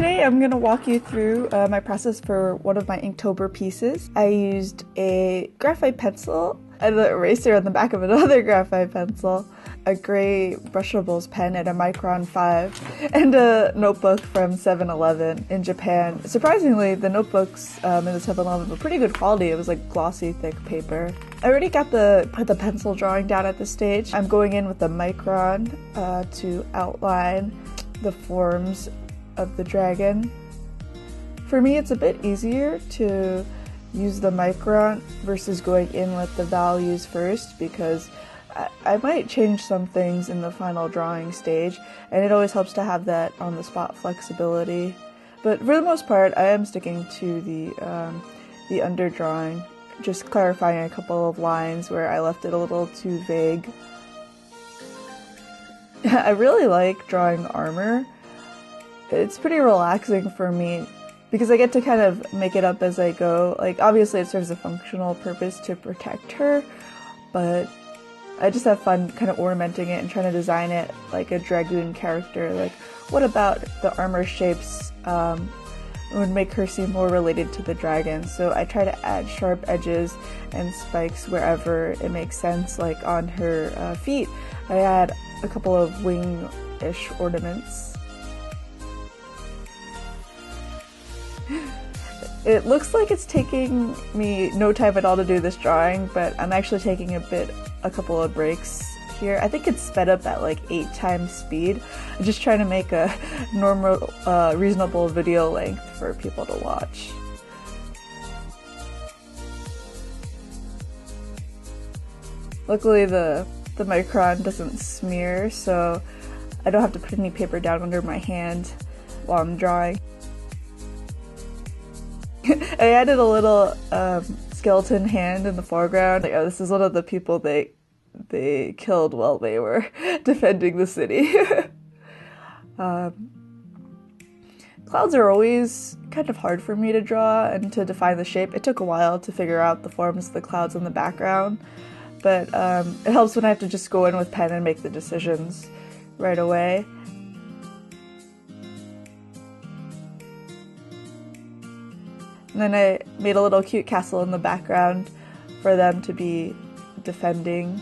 today I'm going to walk you through my process for one of my Inktober pieces. I used a graphite pencil, an eraser on the back of another graphite pencil, a gray brushables pen and a Micron 5, and a notebook from 7-Eleven in Japan. Surprisingly, the notebooks in the 7-Eleven were pretty good quality. It was like glossy, thick paper. I already got the pencil drawing down at this stage. I'm going in with the Micron to outline the forms of the dragon. For me, it's a bit easier to use the Micron versus going in with the values first, because I might change some things in the final drawing stage, and it always helps to have that on-the-spot flexibility. But for the most part, I am sticking to the underdrawing, just clarifying a couple of lines where I left it a little too vague. I really like drawing armor. It's pretty relaxing for me because I get to kind of make it up as I go. Like, obviously it serves a functional purpose to protect her, but I just have fun kind of ornamenting it and trying to design it like a dragoon character. Like, what about the armor shapes would make her seem more related to the dragon? So I try to add sharp edges and spikes wherever it makes sense. Like on her feet, I add a couple of wing-ish ornaments. It looks like it's taking me no time at all to do this drawing, but I'm actually taking a couple of breaks here. I think it's sped up at like 8 times speed. I'm just trying to make a normal, reasonable video length for people to watch. Luckily the Micron doesn't smear, so I don't have to put any paper down under my hand while I'm drawing. I added a little skeleton hand in the foreground. Like, oh, this is one of the people they killed while they were defending the city. Clouds are always kind of hard for me to draw and to define the shape. It took a while to figure out the forms of the clouds in the background, but it helps when I have to just go in with pen and make the decisions right away. And then I made a little cute castle in the background for them to be defending.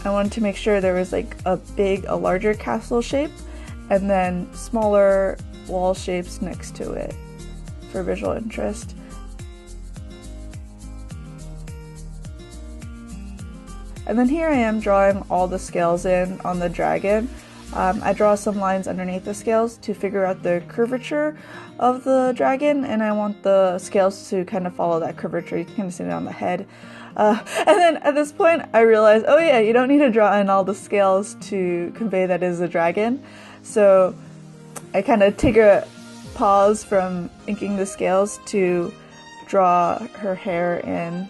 I wanted to make sure there was like a larger castle shape and then smaller wall shapes next to it for visual interest. And then here I am drawing all the scales in on the dragon. I draw some lines underneath the scales to figure out the curvature of the dragon, and I want the scales to kind of follow that curvature. You can kind of see it on the head. And then at this point I realized, oh yeah, you don't need to draw in all the scales to convey that it is a dragon. So I kind of take a pause from inking the scales to draw her hair in.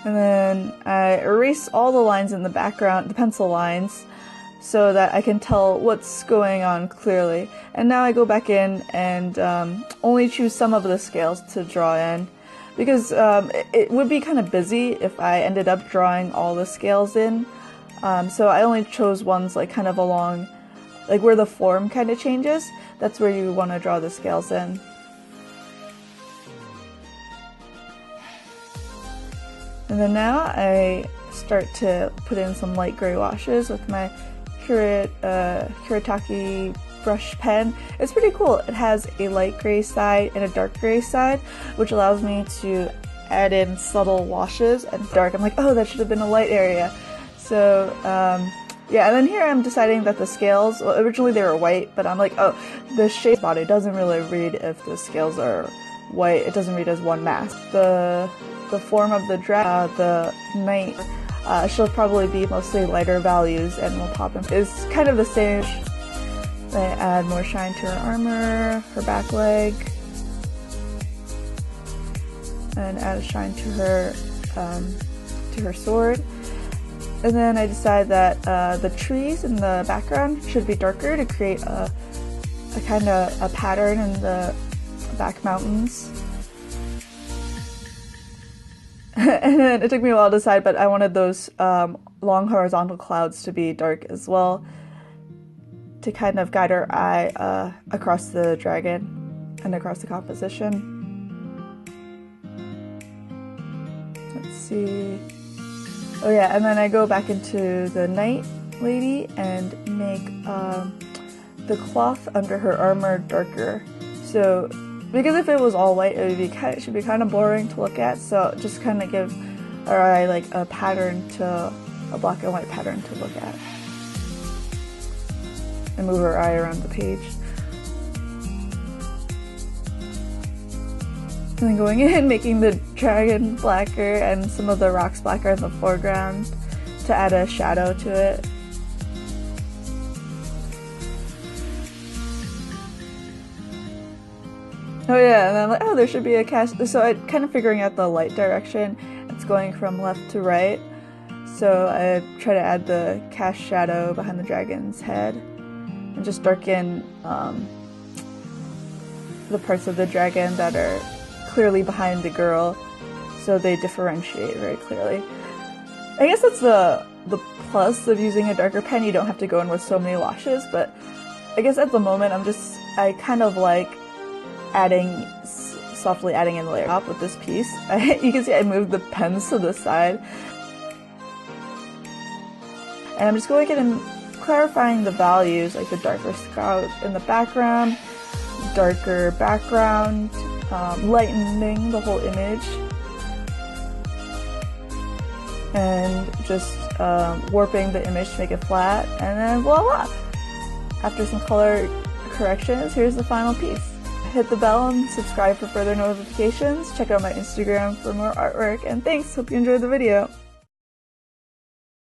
And then I erase all the lines in the background, the pencil lines, so that I can tell what's going on clearly. And now I go back in and only choose some of the scales to draw in, because it would be kind of busy if I ended up drawing all the scales in. So I only chose ones like kind of along, like where the form kind of changes. That's where you want to draw the scales in. And then now I start to put in some light gray washes with my Kuretake brush pen. It's pretty cool. It has a light gray side and a dark gray side, which allows me to add in subtle washes and dark. I'm like, oh, that should have been a light area. So yeah, and then here I'm deciding that the scales, well, originally they were white, but I'm like, oh, the shape body doesn't really read if the scales are white. It doesn't read as one mass. The form of the the knight, she'll probably be mostly lighter values and will pop in. It's kind of the same. I add more shine to her armor, her back leg, and add a shine to her sword. And then I decide that the trees in the background should be darker to create a kind of a pattern in the back mountains. And then it took me a while to decide, but I wanted those long horizontal clouds to be dark as well, to kind of guide our eye across the dragon and across the composition. Let's see. Oh yeah, and then I go back into the Night Lady and make the cloth under her armor darker. So, because if it was all white, it should be kind of boring to look at. So just kind of give our eye like a black and white pattern to look at, and move our eye around the page. And then going in, making the dragon blacker and some of the rocks blacker in the foreground to add a shadow to it. Oh yeah, and I'm like, oh, there should be a cast. So I'm kind of figuring out the light direction. It's going from left to right. So I try to add the cast shadow behind the dragon's head and just darken the parts of the dragon that are clearly behind the girl, so they differentiate very clearly. I guess that's the plus of using a darker pen. You don't have to go in with so many washes, but I guess at the moment I kind of like softly adding in the layer up with this piece. You can see I moved the pens to the side. And I'm just going in and clarifying the values, like the darker scout in the background, darker background, lightening the whole image, and just warping the image to make it flat, and then voila! After some color corrections, here's the final piece. Hit the bell and subscribe for further notifications. Check out my Instagram for more artwork, and thanks! Hope you enjoyed the video!